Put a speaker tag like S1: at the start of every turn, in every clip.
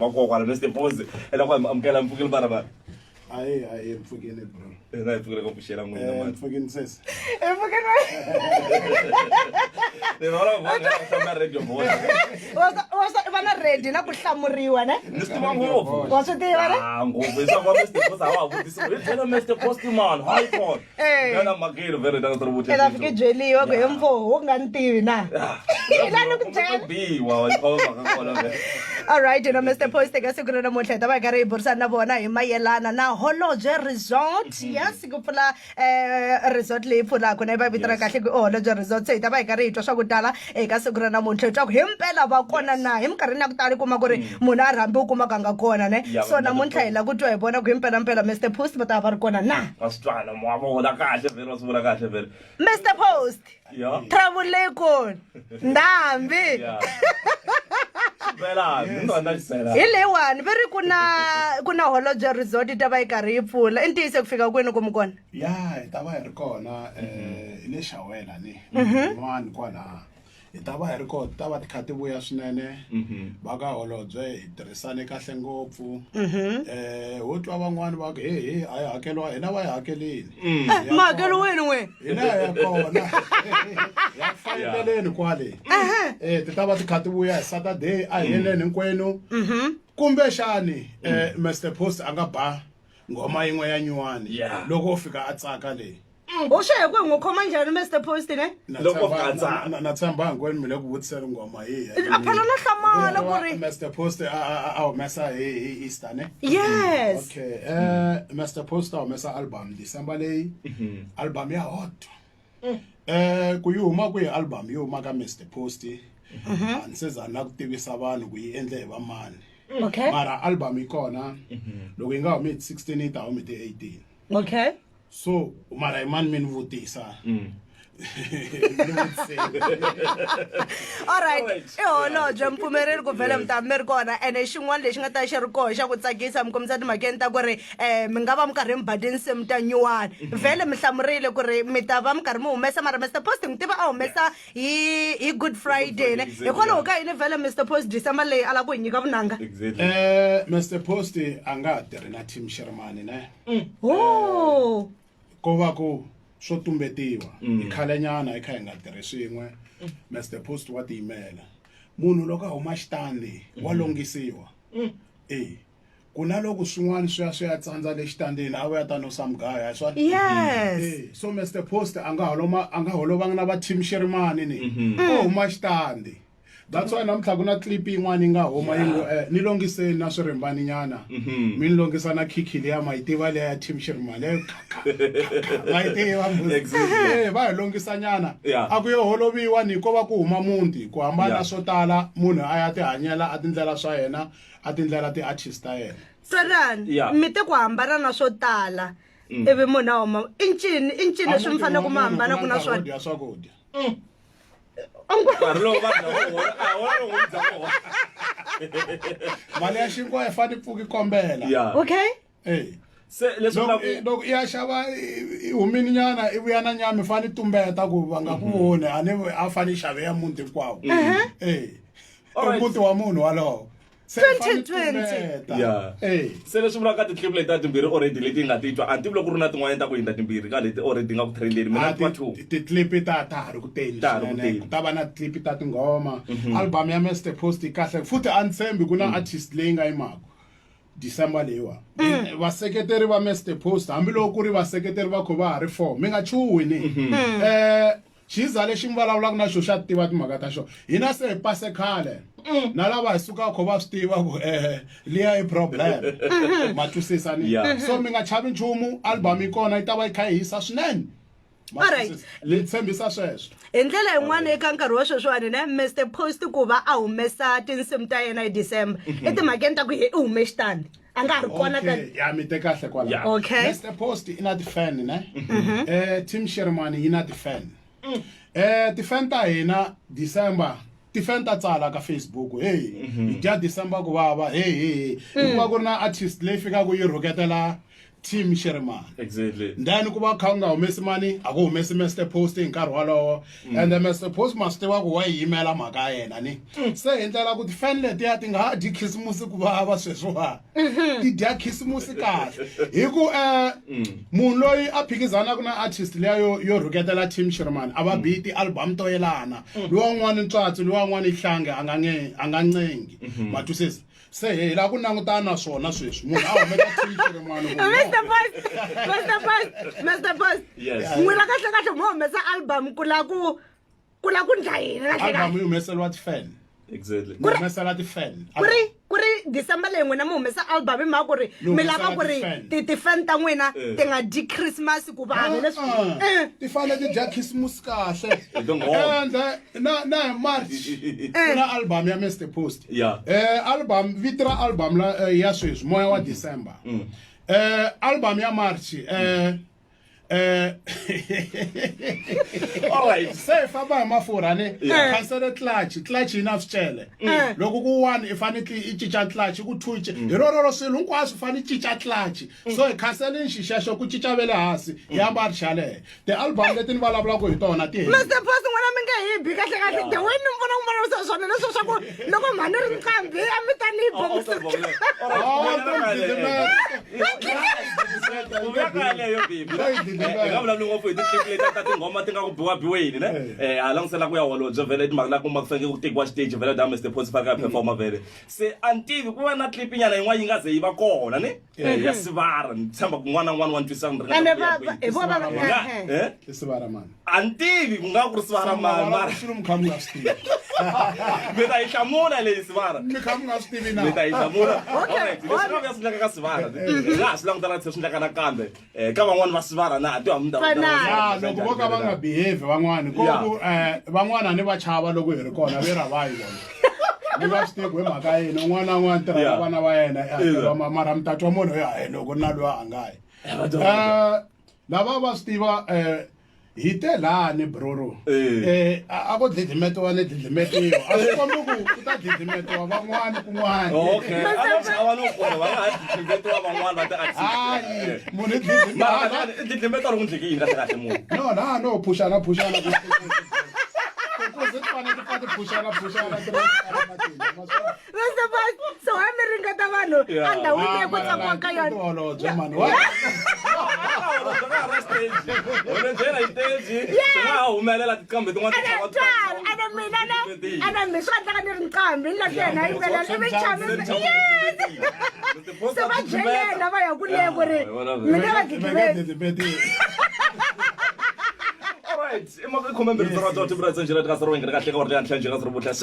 S1: Bakokwana Mr. Pose ela kwa amkela mfukile barabara.
S2: Aye mfukile bro.
S1: Ena mfukile ko pushela ngwina manje.
S2: Mfukile sesi.
S3: Mfukile.
S1: Ne vona vona sama radio boy.
S3: Was vana ready na ku hlamuriwa ne?
S1: Nistima ngofu.
S3: Wa swi tiva ne?
S1: Ah ngofu isa kwa Mr. Pose awa vutisa. Tell Mr. Pose man, hi phone. Yana makelo very dang trobuti.
S3: Ela fike jeliwa ko hemfo wo nga ntivi na. Ila no ku byela.
S1: Bi wa khoma ka kona ve.
S3: All right, Mr. Pose ka siku na namuntlha ta va ka ri burisana na vona hi mayelana na Holobye Resort. Yes, ku pfula resort leyi pfulaka na va vitana kahle ku Holobye Resort. Se hi ta va hi ka ri twa swa ku tala eka siku ra namuntlha twa ku himpela va kona na hi minkarhini ya ku tala kuma ku ri munhu a rhambi u kuma ka nga kona ne. So namuntlha hi la ku twa hi vona ku himpela Mr. Pose va ta va ri kona na.
S1: Asitwana mwavona kahle vele wasivula kahle vele.
S3: Mr. Pose.
S1: Yeah.
S3: Trouble leyi kona. Ndhambi.
S1: Yeah. Bela, ndona sela.
S3: Hi leyiwani va ri ku na Holobye Resort ta va yi karhi yi pfula i ntiyise ku fika kwini komu kona
S2: hi ta va hi ri kona le Xawela ni n'wani kwala hi ta va hi ri kona ta va ti kha ti vuya swinene va ka holobye hi tirhisane kahle ngopfu wo twa van'wani va ku a hi hakeliwa hina va hi hakelini
S3: ma hakeliweni n'we
S2: hina ya kona ya fayeleleni kwale ti ta va ti kha ti vuya hi Saturday a hi heleni hinkwenu kumbe xani Mr. Pose a nga ba ngoma yin'we ya nyuwani loko u fika a tsaka leyi
S3: u swi hi ku n'wi khoma njhani Mr. Pose ne
S1: Loko katsa.
S2: na tshemba hinkwenu mi le ku vutiseni ngoma yihi
S3: a phela na hlamala ku ri
S2: Mr. Pose a humesa hi Easter ne
S3: yes
S2: okay Mr. Pose a humesa album December leyi album ya hot ku yi huma ku hi album yi huma ka Mr. Pose a ni se za na ku tivisa vanhu ku yi endle hi va mani
S3: okay
S2: mara album yi kona loko yi nga humi hi 16 yi ta humi hi 18
S3: okay
S2: so mara hi mani mi ni vutisa
S3: all right Holobye mpfumeleri ku vhele mi ta mi ri kona ene xin'wana lexi nga ta xi ri koho xa ku tsakisa mi kombisa timhakeni ta ku ri mi nga va mi karhi mi ba tinsimu ta nyuwani vhele mi hlamurile ku ri mi ta va mi karhi mi humesa mara Mr. Pose ni tiva a humesa hi Good Friday ne hikwalaho ka yini vhele Mr. Pose December leyi a lava ku hi nyika vunanga
S2: Mr. Pose a nga ha tirhi na Team Sherman ne
S3: oh
S2: ko va ku swo tumbetiwa hi khale nyana hi kha hi nga tirhi swin'we Mr. Pose wa tiyimela munhu loko a huma xitandi wa longisiwa ku na loko swin'wana swi ya tsandza le xitandini a vuya tano samgaya swa
S3: yes
S2: so Mr. Pose a nga holovanga na va Team Sherman ni o huma xitandi that's why namuntlha ku na clip yin'wana yi nga huma ni longiseni na swirimbani nyana mi ni longisa na khikhili ya mayitiva leya ya Team Sherman mayitiva va hi longisa nyana a ku yo holoviwa ni ko va ku huma muti ku hambana swo tala munhu a ya ti hanyela a tindlela swa yena a tindlela ti artist ta yena
S3: Twanani mi te ku hambana na swo tala ivi munhu a huma i ncini leswi mi fanele ku mi hambana ku na swona
S2: swakudya
S1: Parlo va no, ahora un zapo.
S2: mali ya xinkwa yi fane pfuki kombela
S3: okay
S1: Se leswi
S2: loko ya xava humini nyana i vuya na nyama i fane tumbeta ku va nga ku voni a fane xave ya muti hinkwawo muti wa munhu walowo
S3: 2020
S1: se leswi vulaka ti-clip leti ta timbirhi already leti nga titwa a tivi loko ku ri na tin'wanyana ta ku hindza timbirhi ka leti already nga ku trendeni mina twa two
S2: ti-clip ta ha ri ku teni swinene ku ta va na clip ta tinghoma album ya Mr. Pose kahle futhi a ni tshembi ku na artist leyi nga yimaka December leyiwa vaseketeri va Mr. Pose hambiloko ku ri vaseketeri va kho va ha ri 4 mi nga chuhi ni xiza lexi mi vulavulaka na xo xa tiva timhaka ta xona hina se hi pase khale na lava hi sukaka kho va swi tiva ku liya i problem ma twisisa ni so mi nga chavi nchumu album yi kona yi ta va yi kha yi hisa swinene li tshembisa sweswo
S3: hi ndlela yin'wana eka nkarhi wa sweswiwani ne Mr. Pose ku va a humesa tinsimu ta yena hi December i timhakeni ta ku i hume xitandi a nga ha ri kona
S2: ya mi te kahle kwala
S3: okay
S2: Mr. Pose i na ti-fan ne Team Sherman yi na ti-fan ti-fan ta hina December ti-fan ta tsala ka Facebook hi dya December ku vava hi ku va ku ri na artist leyi fikaka yi rhuketela team Sherman.
S1: Exactly.
S2: Then kuba khanga umesi money, ako umesi Mr. Post in nkarhi and the Mr. Post master wa ku wa yimela mhaka yena ni. Se endlela ku fan leti ya tinga di Christmas ku bava sweswa. Ti dya Christmas kahle. Hi ku munhu loyi a phikizana kuna artist leyo yo rhuketela team Sherman aba beat album to yelana. Luwan'wana ntswatsi luwan'wana ihlange angancengi. Matusisi se la ku langutana swona sweswi munhu a humeka teacher mwana
S3: Mr. Post
S1: Yes.
S3: n'wina kahle mo humesa album kula ku ndla yini kahle
S2: album yi humeseliwa ti-fan
S1: Exactly.
S2: yi humesela ti-fan
S3: kuri December leyi n'wina mi humesa album hi mhaka ku ri mi lava ku ri ti-fan ta n'wina ti nga dyi Christmas ku vanhu leswi
S2: ti fane ti dya Christmas kahle
S1: Don't go on.
S2: and na hi March kuna album ya Mr. Post
S1: Yeah.
S2: album vito ra album la ya sweswi moya wa December album ya March
S1: All right.
S2: se famba hi mafurha ni cancel clutch ina swicele loko ku 1 i fanele i cinca clutch ku 2 hi roro swilo hinkwaswo fane i cinca clutch so hi cancel xixexo ku cinca vele hansi ya marchale the album leti ni vulavulaka hi tona ti
S3: Mr. Post n'wina mi nge hi bi kahle the way ni vona ku vulavula swona leswo swa ku loko mhani ri nqambi a mi ta ni
S1: ngoma ti nga ku biwini ne a langisela ku ya holobye vele timhaka ku makufanele ku tekiwa stage vele da Mr. Post faka performa vele se antivi ku va na clip nyana yin'wana yi nga ze yi va kona ne ya Sivara ni tshemba ku n'wana wa ntwisana
S2: Sivara man
S1: antivi ku nga ku ri Sivara mara
S2: swilo mukhamu nga swi tivi
S1: mi ta yi hlamula leyi Sivara
S2: mikhamu nga swi tivi
S1: mi ta
S2: na
S1: yi hlamula leswi nga ya swi endleka ka Sivara laha swi langutana swi endleka nakambe ka van'wani va Sivara na ti
S2: loko vo ka va nga behave van'wani ku van'wana ni va chava loko hi ri kona ve ra va yi vona ni va swi tivi hi mhaka yini un'wana na un'wana tirha na vana va yena mara mi ta twa munhu loko na loyi a nga yi lava va swi tiva hi te lani broro a ko dlidlimetiwa ni dlidlimetiwa a swi kombi ku ta dlidlimetiwa van'wani kun'wani hayi munhu no pushana kuze ti fane ti pushana
S3: Mr. Post so ha mi ringeta vanhu andhawini leyi ku tsakiwa ka yona
S2: holobye mani
S1: humelela tiqambe
S3: ana mi swi endlaka ni ri nqambi ni lati yena yimbelela i mi chami se va jelela va ya ku le ku ri mi nge va gigimeli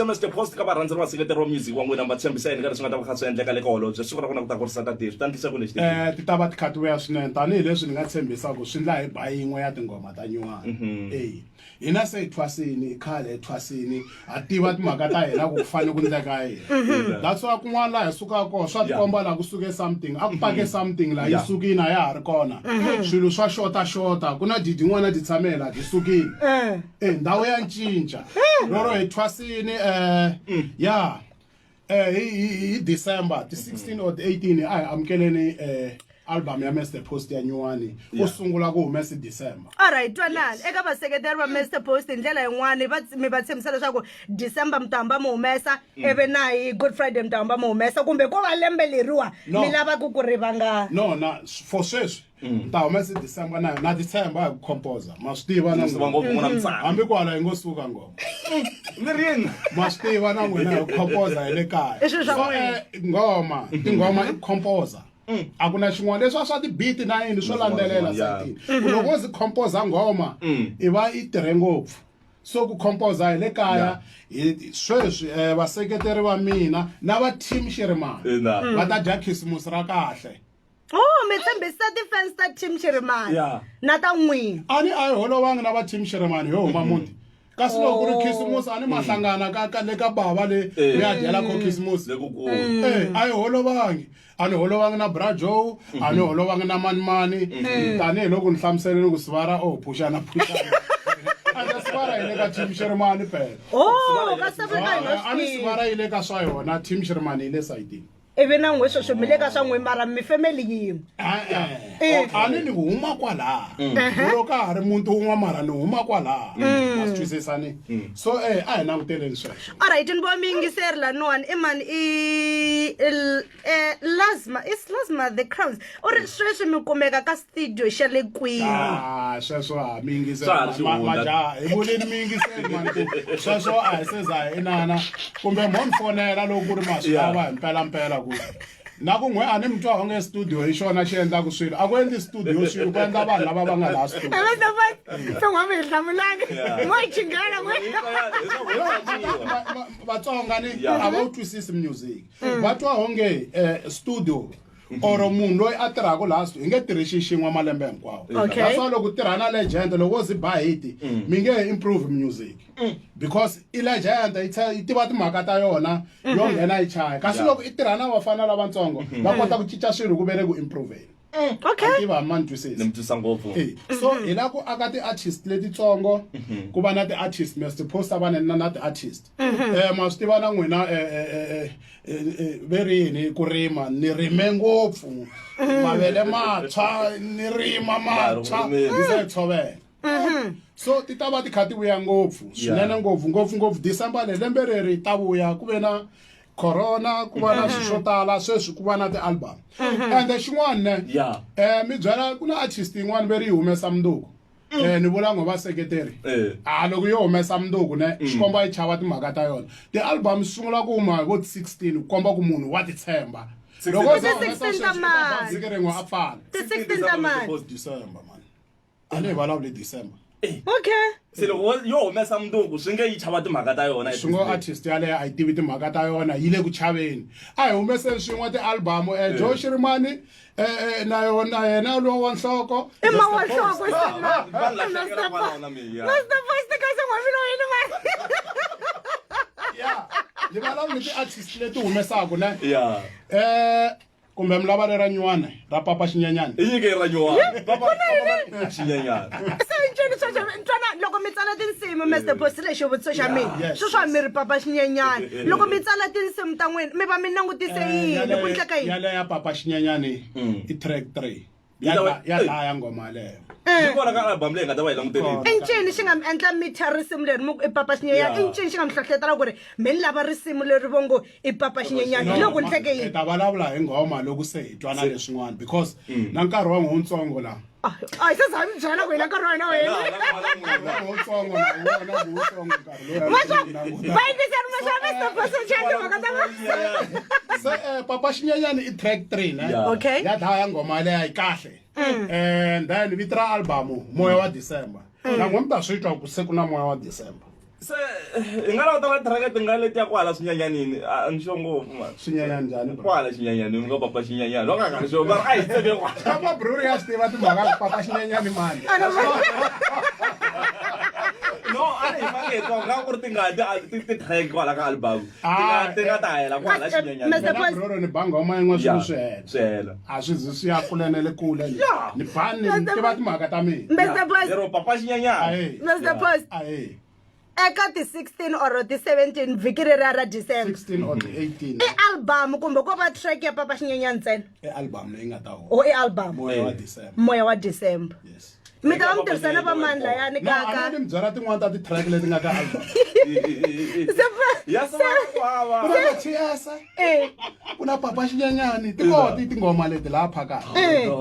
S1: Mr. Post ka varhandzeri va seketeri wa music wa n'wina va tshembisa yini ka leswi nga ta va kha swi endleka le ka holobye siku ra kona ku ta kurisa ta swi ta endlisa ku lexi
S2: ti ta va ti khatiweya swinene tanihileswi ni nga tshembisaka swi ndla hi ba yin'we ya tingoma ta nyuwana hina se hi thwasini khale hi thwasini ha tiva timhaka ta hina ku fanele ku endleka yini that's why kun'wana laha hi sukaka kona swa tikomba laha ku suke something a ku pake something laha yi sukini a ya ha ri kona swilo swa xota ku na didi n'wana ti tshamela ti sukini ndhawu ya ncinca loro hi thwasini ya hi December ti 16 or 18 a hi amukeleni album ya Mr. Post ya nyuwani ku sungula ku humesa December
S3: alright twanani eka vaseketeri va Mr. Post hi ndlela yin'wana mi va tshembisa leswaku December mi ta hamba mi humesa ivi na hi Good Friday mi ta hamba mi humesa kumbe ko va lembe leriwa mi lava ku ri va nga
S2: no na for sweswi ta humesa December na December hi composer ma swi tiva na hambi kwala hi ngo suka ngoma ma swi tiva na n'wina hi composer hi le kaya ngoma tingoma i composer a ku na xin'wana leswi swa ti-beat na yini swo landzelela satini loko zi composer ngoma i va i tirhe ngopfu so ku composer hi le kaya sweswi vaseketeri va mina na va team Shirimani va ta dya Christmas ra kahle
S3: mi tshembisa ti-fans ta team Shirimani na ta n'wina
S2: a ni a hi holovangi na va team Shirimani hi huma muti kasi loko ku ri Christmas a ni ma hlangana ka le ka bava le mi ya dyela ko Christmas a hi holovangi a ni holovangi na Bra Joe a ni holovangi na Mani tanihiloko ni hlamuserile ku Sivara pushana a Sivara yi le ka team Shirimani phela
S3: ka Sivara
S2: a ni Sivara yi le ka swa yona team Shirimani yi le sayitini
S3: ivi na n'we sweswi mi le ka swa n'we mara mi family yin'we
S2: ani ni huma kwala loko ka ha ri muti wun'we mara ni huma kwala ma swi twisisani so a hi languteleni sweswo
S3: alright ni vo mi yingiseri laniwani i mani lasma the crowns u ri sweswi mi kumeka ka studio xa le kwihi
S2: sweswo ha mi yingiserimajaha hi vuleni mi yingiseri mani sweswo a hi seza hi inana kumbe mo ni fonela loko ku ri maswava hi mpelampela ku na ku n'we a ni mi twa onge studio hi xona xi endlaku swilo a ku endli studio swilo ku endla vanhu lava va nga laha studio
S3: n'wami hi hlamulanga n'we hi chingela
S2: vatsonga ni a va wu twisisi music va twa onge studio or munhu loyi a tirhaka laha hi nge tirhixi xin'we malembe hinkwawo naswo loko u tirha na legend loko wo zi ba hiti mi nge improve music because i legend yi tiva timhaka ta yona yo nghena yi chaya kasi loko i tirha na vafana lavatsongo va kota ku cinca swilo ku ve le ku improveni tiva mani twisisa so hi la ku aka ti-artist letitsongo ku va na ti-artist Mr Post va na ti-artist ma swi tiva na n'wina ve ri yini ku rima ni rime ngopfu mavele matshwa ni rima matshwa ni se tshovela so ti ta va ti kha ti vuya ngopfu swinene ngopfu December lembe reri ta vuya ku ve na corona ku va na swilo swo tala sweswi ku va na ti-album ende xin'wana mi byela ku na artist yin'wana ve ri yi humesa mundzuku ni vula ngo vaseketeri loko yo humesa mundzuku ne swi komba yi chava timhaka ta yona ti-album swi sungula ku huma vo 16 ku komba ku munhu wa titshemba loko zike rin'we a pfala December man a ni hi vulavuli December
S1: se loko yo humesa mundzuku swi nge yi chava timhaka ta yona
S2: swi ngo artist yaleyo a yi tivi timhaka ta yona yi le ku chaveni a hi humeseni swin'we ti-album Joe Shirimani na yona yena lowo wa nhloko ni vulavula ti-artist leti humesaku ne kumbe mi lava rera nyuwana ra papa xinyenyani
S1: i nyike ra nyuwana papa xinyenyani
S3: ntwana loko mi tsala tinsimu Mr Post lexi vutiso xa mina swo swa mi ri papa xinyenyani loko mi tsala tinsimu ta n'wina mi va mi langutise yini ku endleka yini
S2: yaleya papa xinyenyani i track 3 ya laya ngoma leyo
S1: ni vona ka album leyi nga ta va yi languteleni
S3: i ncini xi nga mi endla mi thya risimu leri i papa xinyenyani i ncini xi nga mi hlohletela ku ri mi ni lava risimu leri vongo i papa xinyenyani hi loko ndleke yini
S2: ta vulavula hi ngoma loko se hi twana leswin'wana because na nkarhi wa n'we wutsongo laha
S3: hi se za mi byela ku hina nkarhi wa hina wena
S2: wutsongo na wona wutsongo nkarhi lowu
S3: va yingiseri maswa Mr Post timhaka ta
S2: se papa xinyenyani i track 3 ne ya dlaya ngoma leya yi kahle and then vito ra album moya wa December na n'we mi ta swi twa ku se ku na moya wa December
S1: se hi nga lava ta va track ti nga letiya kwala swinyanyanini a ni swo ngopfu man
S2: swinyenyani njhani
S1: kwala xinyenyani mi nga papa xinyenyani lo ka nga swo mara a hi tseke kwala
S2: papa bruri ya swi tiva timhaka papa xinyenyani mani
S1: no a ni fanele hi tonga ku ri ti track kwala ka album ti nga ta hela kwala xinyenyani
S2: broro ni banga uma yin'we swilo swi
S1: hela
S2: a swi zi swi ya kulenele kule ni bani ni tiva timhaka ta mina
S3: Mr Post
S1: lero papa xinyenyani
S3: Mr Post eka ti-16 or ti-17 vhiki reriya ra December
S2: 16 or 18
S3: i album kumbe ko va track ya papa xinyenyani ntsena
S2: i album leyi nga ta
S3: o i album
S2: moya wa December
S3: wa December
S2: yes
S3: mi ta va mi tirhisana va mani layani
S2: kaka ni mi byela tin'wana ta ti-track leti nga ka album kuna Chiasa ku na papa xinyenyani tikoti tinghoma leti laha phakani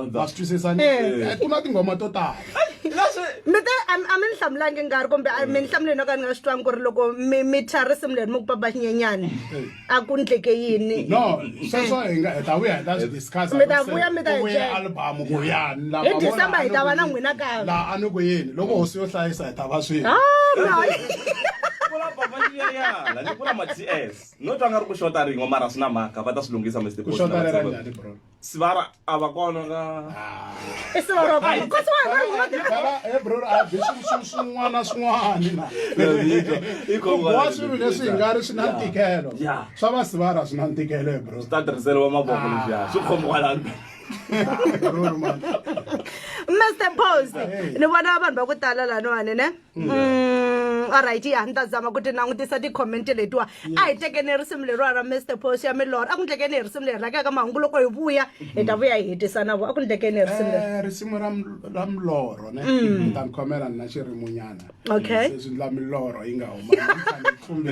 S2: va swi twisisani ku na tinghoma to tala
S3: mi te a mi ni hlamulangi nkarhi kumbe mi ni hlamuleni no ka ni nga swi twangi ku ri loko mi thya risimu leri mi ku papa xinyenyani a ku ndleke yini
S2: no sweswo hi ta vuya hi ta swi discuss
S3: mi ta vuya mi ta hi
S2: album ku yani
S3: hi December hi ta va na n'wina kaya
S2: laha a ni ku yini loko hosi yo hlayisa hi ta va swilo
S1: kula papa xinyenyana ni kula ma-TS no twa nga ri ku xota rin'we mara swi na mhaka va ta swi lunghisa Mr Post
S2: xota lera njhani bro
S1: sivara a va kona ka
S3: i sivara
S2: bro a bi swin'wana swin'wani na wa swilo leswi hi nga ri swi na ntikelo swa va sivara swi na ntikelo bro
S1: swi ta tirhiseriwa mavoko leswiya swi khomiwalani
S3: Mr Post ni vona vanhu va ku tala laniwani ne alright ya ni ta zama ku ti langutisa ti-comment letiwa a hi tekeni risimu leriwa ra Mr Post ya milorho a ku ndlekeni hi risimu leri raka ka mahungu loko hi vuya hi ta vuya hi hetisa na vo a ku ndlekeni hi risimu leri
S2: risimu ra milorho ne ni ta ni khomela na xirimunyana
S3: Okay.
S2: leswi la milorho yi nga huma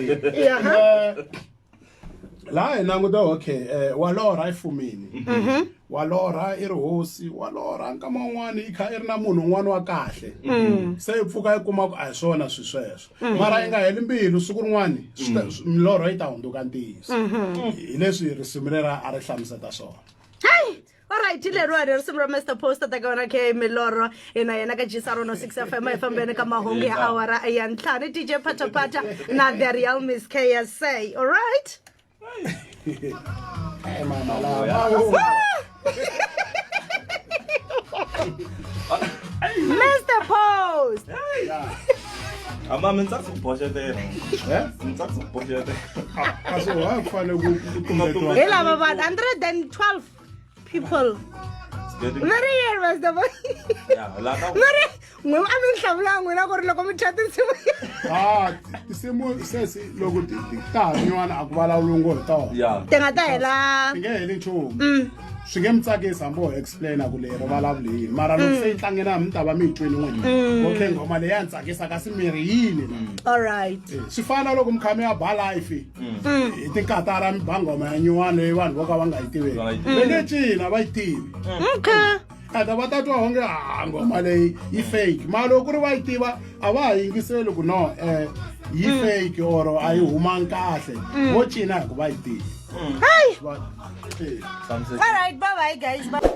S2: laha hi languta okay wa lorha efumini wa lorha i ri hosi wa lorha nkama wun'wani i kha i ri na munhu un'wana wa kahle se i pfuka i kuma ku a hi swona swi sweswo mara yi nga heli mbilu siku rin'wani milorho yi ta hundzuka ntiyiso hi leswi risimu lera a ri hlamuseta swona.
S3: alright leriwani risimu ra Mr Post ta ka vona ke milorho hina yena ka Gisaro 6 FM hi fambeni ka mahungu ya awara ya ntlhanu DJ Phataphatha na The Real Miss KSA. Alright. Mr Post.
S1: Ama mintsaku boxetela. Mintsaku boxetela.
S2: Kasi wa kufanele ku kumetiwa.
S3: Hi lava vanhu 112 people. Very here was the boy.
S1: Yeah, lata.
S3: Very n'we a mi hlamula n'wina ku ri loko mi chata nsimu.
S2: Tinsimu sesi loko ti ta hanyiwana a ku vulavuriwi hi tona.
S1: Yeah.
S3: Ti nga ta hela.
S2: Ti nge heli nchumu. Swi nge mi tsakisi hambi ho explaina ku leri vulavuli yini mara loko se yi tlangela mi ta va mi yi twini n'wina. Okay ngoma leyi ya ni tsakisa kasi miri yini.
S3: Alright.
S2: Swi fana loko mi kha mi ya ba life hi tinkatara mi ba ngoma ya nyuwana leyi vanhu vo ka va nga yi tiveki. Le le cina va yi tivi.
S3: Okay.
S2: Ata va ta twa onge ngoma leyi yi fake mara loko ku ri va yi tiva a va ha yingiseli ku no yi fake or a yi humangi kahle vo cina hi ku va yi tivi.
S3: Hey. All right, bye bye guys. Bye.